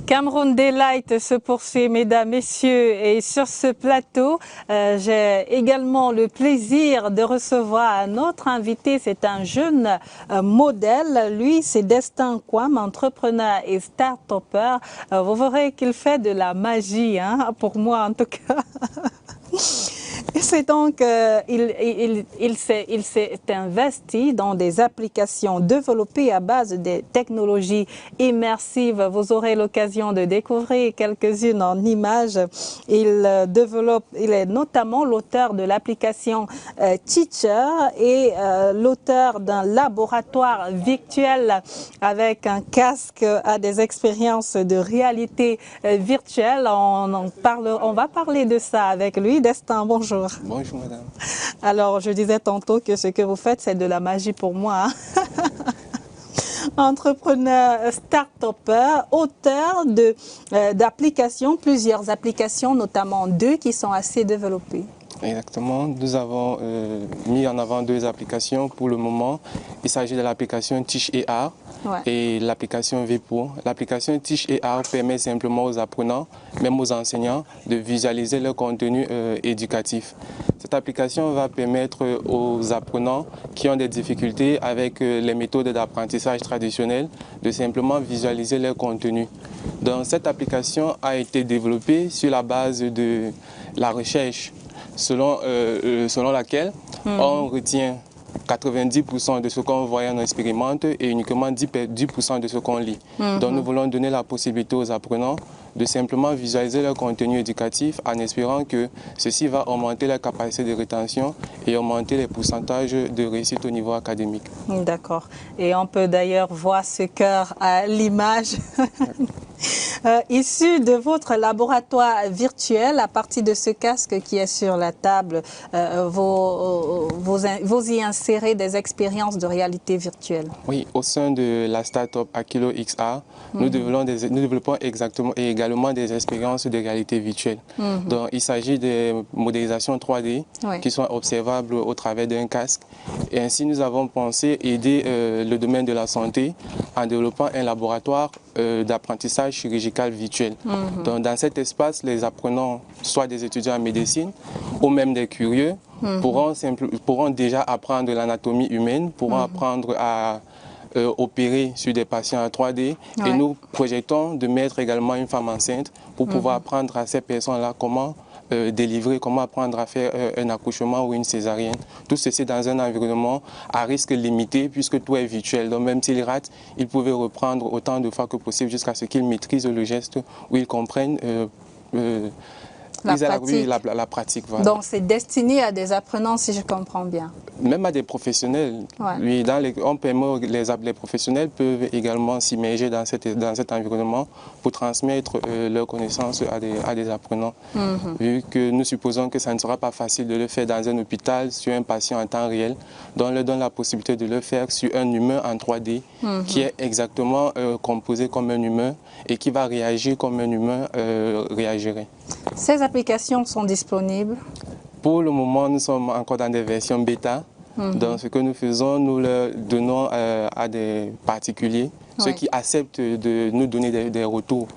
Cameroun Delight se poursuit, mesdames, messieurs, et sur ce plateau, j'ai également le plaisir de recevoir un autre invité. C'est un jeune modèle. Lui, c'est Destin Kwam, entrepreneur et start-upper. Vous verrez qu'il fait de la magie, hein, pour moi en tout cas. C'est donc, il s'est investi dans des applications développées à base de technologies immersives. Vous aurez l'occasion de découvrir quelques-unes en images. Il est notamment l'auteur de l'application Teacher et l'auteur d'un laboratoire virtuel avec un casque à des expériences de réalité virtuelle. On va parler de ça avec lui. Destin, bonjour. Bonjour madame. Alors je disais tantôt que ce que vous faites c'est de la magie pour moi. Entrepreneur, start-upper, auteur d'applications, plusieurs applications, notamment 2 qui sont assez développées. Exactement, nous avons mis en avant 2 applications pour le moment. Il s'agit de l'application Teach AR et l'application VPro. L'application Teach AR permet simplement aux apprenants, même aux enseignants, de visualiser leur contenu éducatif. Cette application va permettre aux apprenants qui ont des difficultés avec les méthodes d'apprentissage traditionnelles de simplement visualiser leur contenu. Donc, cette application a été développée sur la base de la recherche selon laquelle on retient 90% de ce qu'on voit et on expérimente et uniquement 10% de ce qu'on lit. Donc nous voulons donner la possibilité aux apprenants de simplement visualiser leur contenu éducatif en espérant que ceci va augmenter la capacité de rétention et augmenter les pourcentages de réussite au niveau académique. D'accord. Et on peut d'ailleurs voir ce cœur à l'image. Issu de votre laboratoire virtuel, à partir de ce casque qui est sur la table, vous y insérez des expériences de réalité virtuelle. Oui, au sein de la start-up Akilo XR, nous développons également des expériences de réalité virtuelle. Donc, il s'agit de modélisations 3D qui sont observables au travers d'un casque. Et ainsi, nous avons pensé aider le domaine de la santé en développant un laboratoire d'apprentissage chirurgical virtuel. Donc, dans cet espace, les apprenants, soit des étudiants en médecine ou même des curieux, pourront déjà apprendre l'anatomie humaine, pourront apprendre à opérer sur des patients en 3D et nous projetons de mettre également une femme enceinte pour pouvoir apprendre à ces personnes-là comment délivrer, comment apprendre à faire un accouchement ou une césarienne. Tout ceci dans un environnement à risque limité puisque tout est virtuel. Donc même s'ils ratent, ils pouvaient reprendre autant de fois que possible jusqu'à ce qu'ils maîtrisent le geste ou ils comprennent la pratique. Voilà. Donc c'est destiné à des apprenants si je comprends bien. Même à des professionnels. Oui, les professionnels peuvent également s'immerger dans cet environnement pour transmettre leurs connaissances à des apprenants. Vu que nous supposons que ça ne sera pas facile de le faire dans un hôpital sur un patient en temps réel, donc on leur donne la possibilité de le faire sur un humain en 3D qui est exactement composé comme un humain et qui va réagir comme un humain réagirait. Ces applications sont disponibles? Pour le moment, nous sommes encore dans des versions bêta. Donc, ce que nous faisons, nous le donnons à des particuliers, ceux qui acceptent de nous donner des retours.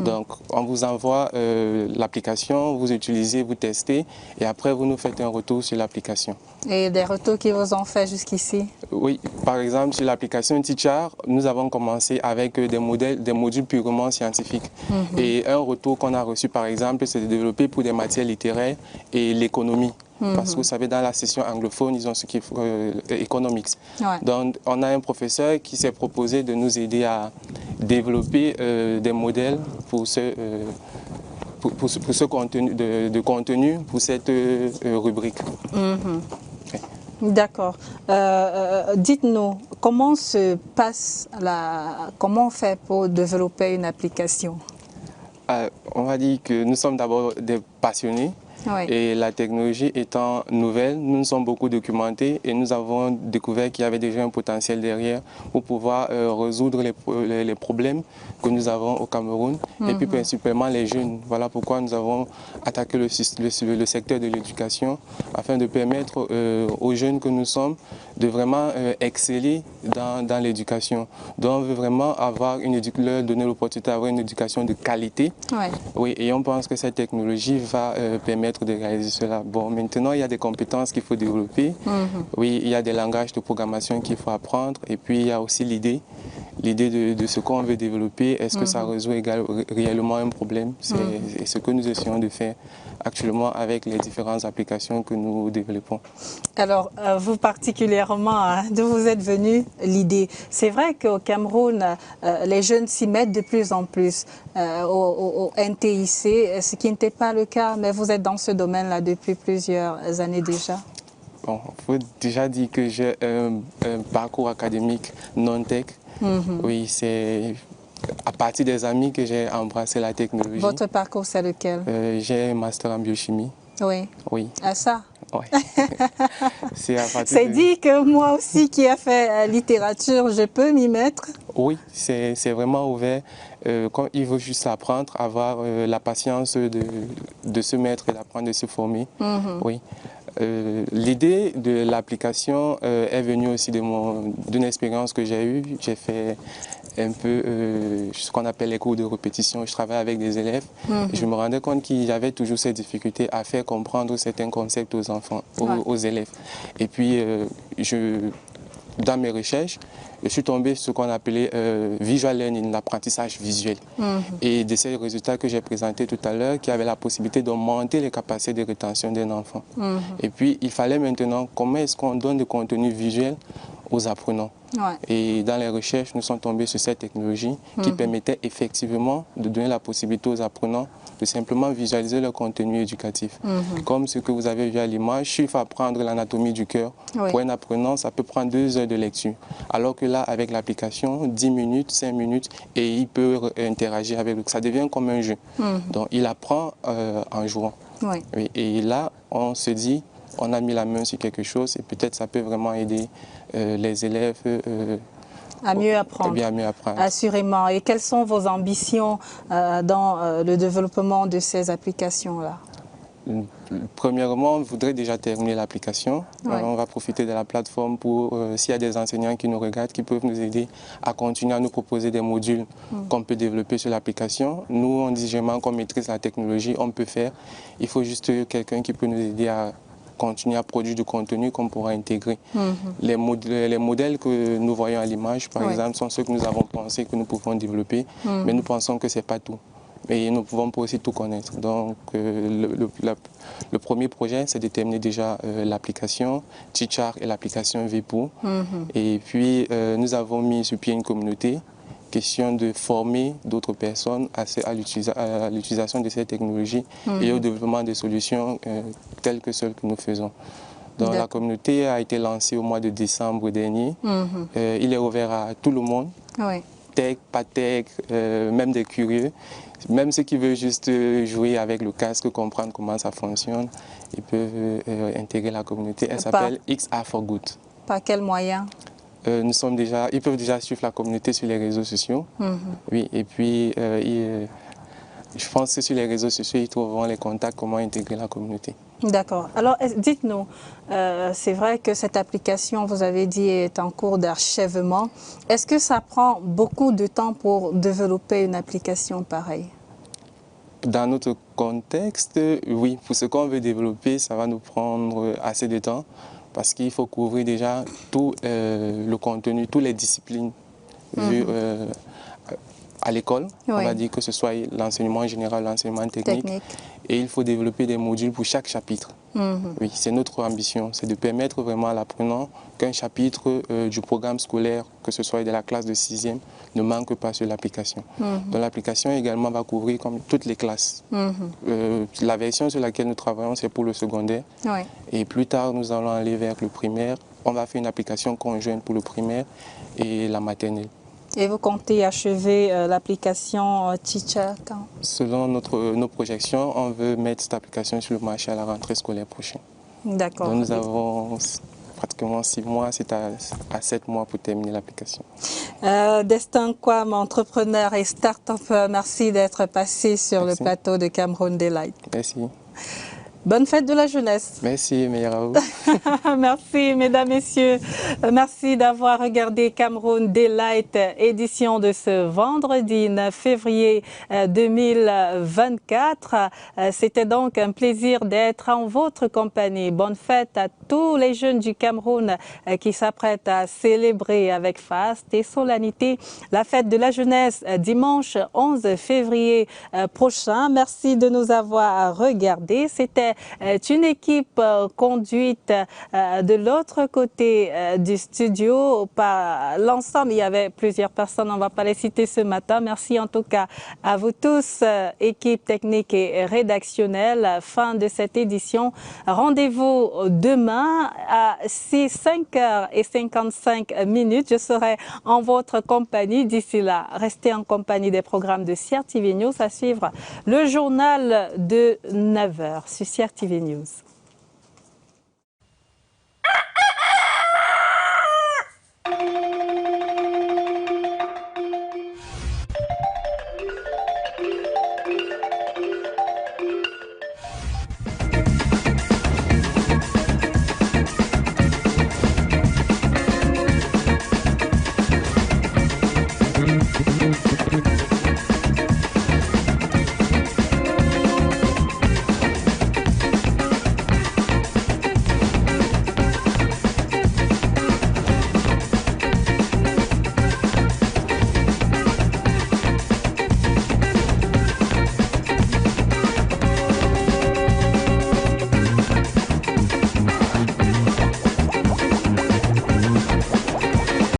Donc, on vous envoie l'application, vous utilisez, vous testez, et après, vous nous faites un retour sur l'application. Et des retours qui vous ont fait jusqu'ici? Oui, par exemple, sur l'application Teacher, nous avons commencé avec des modules purement scientifiques. Et un retour qu'on a reçu, par exemple, c'est de développer pour des matières littéraires et l'économie. Parce que vous savez, dans la session anglophone, ils ont ce qui est economics. Donc, on a un professeur qui s'est proposé de nous aider à développer des modèles pour ce contenu, pour cette rubrique. D'accord. Dites-nous, comment comment on fait pour développer une application? On va dire que nous sommes d'abord des passionnés. Et la technologie étant nouvelle, nous nous sommes beaucoup documentés et nous avons découvert qu'il y avait déjà un potentiel derrière pour pouvoir résoudre les problèmes que nous avons au Cameroun et puis principalement les jeunes. Voilà pourquoi nous avons attaqué le secteur de l'éducation afin de permettre aux jeunes que nous sommes de vraiment exceller dans l'éducation. Donc on veut vraiment avoir leur donner l'opportunité d'avoir une éducation de qualité. Ouais. Oui, et on pense que cette technologie va permettre de réaliser cela. Bon, maintenant il y a des compétences qu'il faut développer. Oui, il y a des langages de programmation qu'il faut apprendre et puis il y a aussi l'idée de ce qu'on veut développer. Est-ce que ça résout réellement un problème? C'est ce que nous essayons de faire actuellement avec les différentes applications que nous développons. Alors, vous particulièrement, hein, d'où vous êtes venu l'idée? C'est vrai qu'au Cameroun, les jeunes s'y mettent de plus en plus au NTIC, ce qui n'était pas le cas, mais vous êtes dans ce domaine-là depuis plusieurs années déjà. Bon, il faut déjà dire que j'ai un parcours académique non-tech. Oui, c'est à partir des amis que j'ai embrassé la technologie. Votre parcours, c'est lequel? J'ai un master en biochimie. Oui. Oui. Ah ça? Ouais. C'est dit que moi aussi qui ai fait littérature, je peux m'y mettre? Oui, c'est vraiment ouvert. Quand il veut juste apprendre, avoir la patience de se mettre et d'apprendre, de se former. Oui. L'idée de l'application est venue aussi d'une expérience que j'ai eue. J'ai fait un peu ce qu'on appelle les cours de répétition. Je travaille avec des élèves. Et je me rendais compte qu'il y avait toujours cette difficulté à faire comprendre certains concepts aux enfants, aux élèves. Et puis, dans mes recherches, je suis tombé sur ce qu'on appelait visual learning, l'apprentissage visuel. Et de ces résultats que j'ai présentés tout à l'heure, qui avaient la possibilité d'augmenter les capacités de rétention d'un enfant. Et puis, il fallait maintenant, comment est-ce qu'on donne du contenu visuel aux apprenants. Et dans les recherches, nous sommes tombés sur cette technologie qui permettait effectivement de donner la possibilité aux apprenants de simplement visualiser leur contenu éducatif. Comme ce que vous avez vu à l'image, il faut apprendre l'anatomie du cœur. Pour un apprenant, ça peut prendre 2 heures de lecture. Alors que là, avec l'application, 10 minutes, 5 minutes, et il peut interagir avec lui. Ça devient comme un jeu. Donc, il apprend en jouant. Et là, on se dit, on a mis la main sur quelque chose et peut-être ça peut vraiment aider les élèves à mieux apprendre. À mieux apprendre. Assurément. Et quelles sont vos ambitions dans le développement de ces applications-là? Premièrement, on voudrait déjà terminer l'application. On va profiter de la plateforme pour, s'il y a des enseignants qui nous regardent, qui peuvent nous aider à continuer à nous proposer des modules qu'on peut développer sur l'application. Nous, on dit vraiment qu'on maîtrise la technologie, on peut faire. Il faut juste quelqu'un qui peut nous aider à continuer à produire du contenu qu'on pourra intégrer. Les modèles que nous voyons à l'image, par exemple, sont ceux que nous avons pensé que nous pouvons développer, mais nous pensons que ce n'est pas tout. Et nous ne pouvons pas aussi tout connaître. Donc, le premier projet, c'est de terminer déjà l'application Teachar et l'application Vepou. Et puis, nous avons mis sur pied une communauté. Question de former d'autres personnes à l'utilisation de ces technologies et au développement des solutions telles que celles que nous faisons. Donc, la communauté a été lancée au mois de décembre dernier. Il est ouvert à tout le monde, tech, pas tech, même des curieux. Même ceux qui veulent juste jouer avec le casque, comprendre comment ça fonctionne, ils peuvent intégrer la communauté. Elle s'appelle XR for Good. Par quel moyen? Ils peuvent déjà suivre la communauté sur les réseaux sociaux. Oui, et puis je pense que sur les réseaux sociaux, ils trouveront les contacts, comment intégrer la communauté. D'accord. Alors, dites-nous, c'est vrai que cette application, vous avez dit, est en cours d'achèvement. Est-ce que ça prend beaucoup de temps pour développer une application pareille? Dans notre contexte, oui. Pour ce qu'on veut développer, ça va nous prendre assez de temps parce qu'il faut couvrir déjà tout le contenu, toutes les disciplines vues à l'école. On va dire que ce soit l'enseignement général, l'enseignement technique. Et il faut développer des modules pour chaque chapitre. Oui, c'est notre ambition, c'est de permettre vraiment à l'apprenant qu'un chapitre du programme scolaire, que ce soit de la classe de 6e, ne manque pas sur l'application. Donc l'application également va couvrir comme toutes les classes. La version sur laquelle nous travaillons, c'est pour le secondaire. Et plus tard, nous allons aller vers le primaire. On va faire une application conjointe pour le primaire et la maternelle. Et vous comptez achever l'application Teachar quand? Selon nos projections, on veut mettre cette application sur le marché à la rentrée scolaire prochaine. D'accord. Donc nous avons pratiquement 6 mois, c'est à 7 mois pour terminer l'application. Destin Kwam, entrepreneur et start-up, merci d'être passé sur le plateau de Cameroun Delight. Merci. Bonne fête de la jeunesse. Merci, meilleur à vous. Merci, mesdames, messieurs. Merci d'avoir regardé Cameroun Daylight, édition de ce vendredi 9 février 2024. C'était donc un plaisir d'être en votre compagnie. Bonne fête à tous les jeunes du Cameroun qui s'apprêtent à célébrer avec faste et solennité la fête de la jeunesse dimanche 11 février prochain. Merci de nous avoir regardés. C'était une équipe conduite de l'autre côté du studio par l'ensemble. Il y avait plusieurs personnes, on ne va pas les citer ce matin. Merci en tout cas à vous tous, équipe technique et rédactionnelle. Fin de cette édition. Rendez-vous demain à 5h55. Je serai en votre compagnie. D'ici là, restez en compagnie des programmes de CRTV News. À suivre le journal de 9h sur CRTV News.